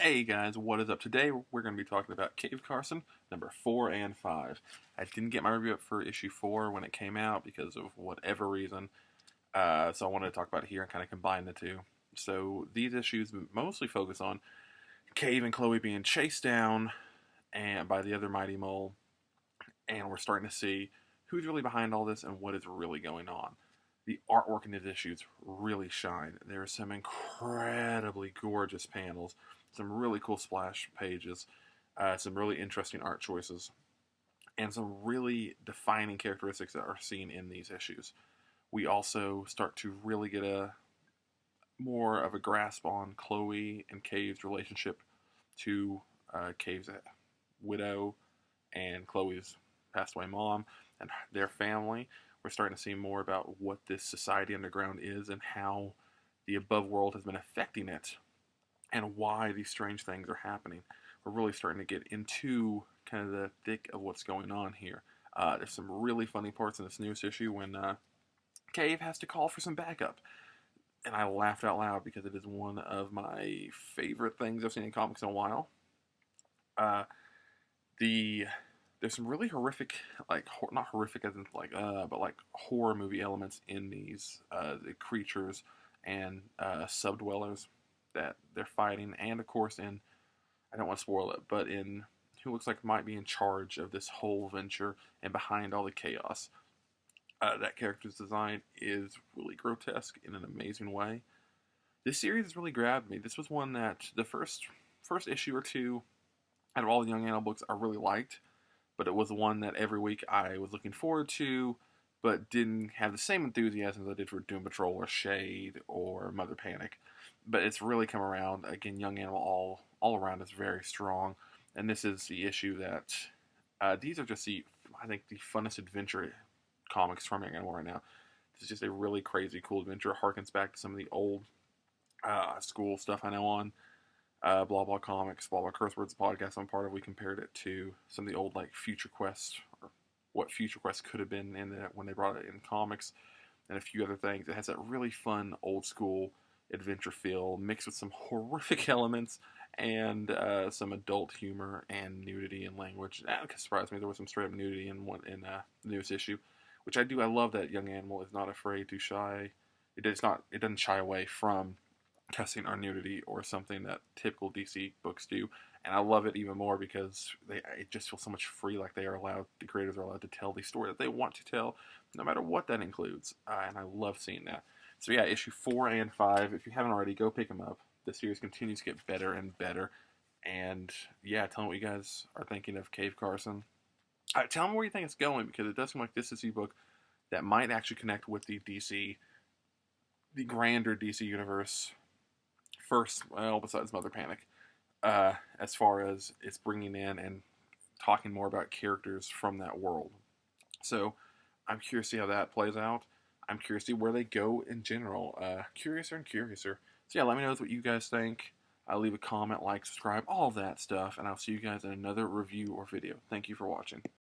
Hey guys, what is up? Today we're going to be talking about Cave Carson, number 4 and 5. I didn't get my review up for issue 4 when it came out because of whatever reason, so I wanted to talk about it here and kind of combine the two. So these issues mostly focus on Cave and Chloe being chased down and by the other Mighty Mole, and we're starting to see who's really behind all this and what is really going on. The artwork in these issues really shine. There are some incredibly gorgeous panels, some really cool splash pages, some really interesting art choices, and some really defining characteristics that are seen in these issues. We also start to really get a more of a grasp on Chloe and Cave's relationship to Cave's widow and Chloe's passed away mom and their family. We're starting to see more about what this society underground is and how the above world has been affecting it and why these strange things are happening. We're really starting to get into kind of the thick of what's going on here. There's some really funny parts in this newest issue when Cave has to call for some backup. And I laughed out loud because it is one of my favorite things I've seen in comics in a while. There's some really horrific, like not horrific as in like, but like horror movie elements in these the creatures and subdwellers that they're fighting, and of course in, I don't want to spoil it, but in who looks like might be in charge of this whole venture and behind all the chaos. That character's design is really grotesque in an amazing way. This series has really grabbed me. This was one that the first issue or two out of all the Young Animal books I really liked, but it was one that every week I was looking forward to, but didn't have the same enthusiasm as I did for Doom Patrol or Shade or Mother Panic. But it's really come around. Again, Young Animal all around is very strong, and this is the issue that these are just I think the funnest adventure comics from Young Animal right now. This is just a really crazy, cool adventure. It harkens back to some of the old school stuff I know on Blah Blah Comics, Blah Blah Curse Words podcast I'm part of. We compared it to some of the old like Future Quest, or what Future Quest could have been when they brought it in comics, and a few other things. It has that really fun old school adventure feel mixed with some horrific elements and some adult humor and nudity and language. That surprised me. There was some straight up nudity in the newest issue, which I do. I love that Young Animal is not afraid to shy. It doesn't shy away from cussing or nudity or something that typical DC books do, and I love it even more because it just feels so much free. Like the creators are allowed to tell the story that they want to tell, no matter what that includes, and I love seeing that. So yeah, issue 4 and 5. If you haven't already, go pick them up. The series continues to get better and better, and yeah, tell me what you guys are thinking of Cave Carson. Tell me where you think it's going, because it does seem like this is a book that might actually connect with the grander DC universe first, well, besides Mother Panic, as far as it's bringing in and talking more about characters from that world. So I'm curious to see how that plays out. I'm curious to see where they go in general. Curiouser and curiouser. So yeah, let me know what you guys think. Leave a comment, like, subscribe, all of that stuff, and I'll see you guys in another review or video. Thank you for watching.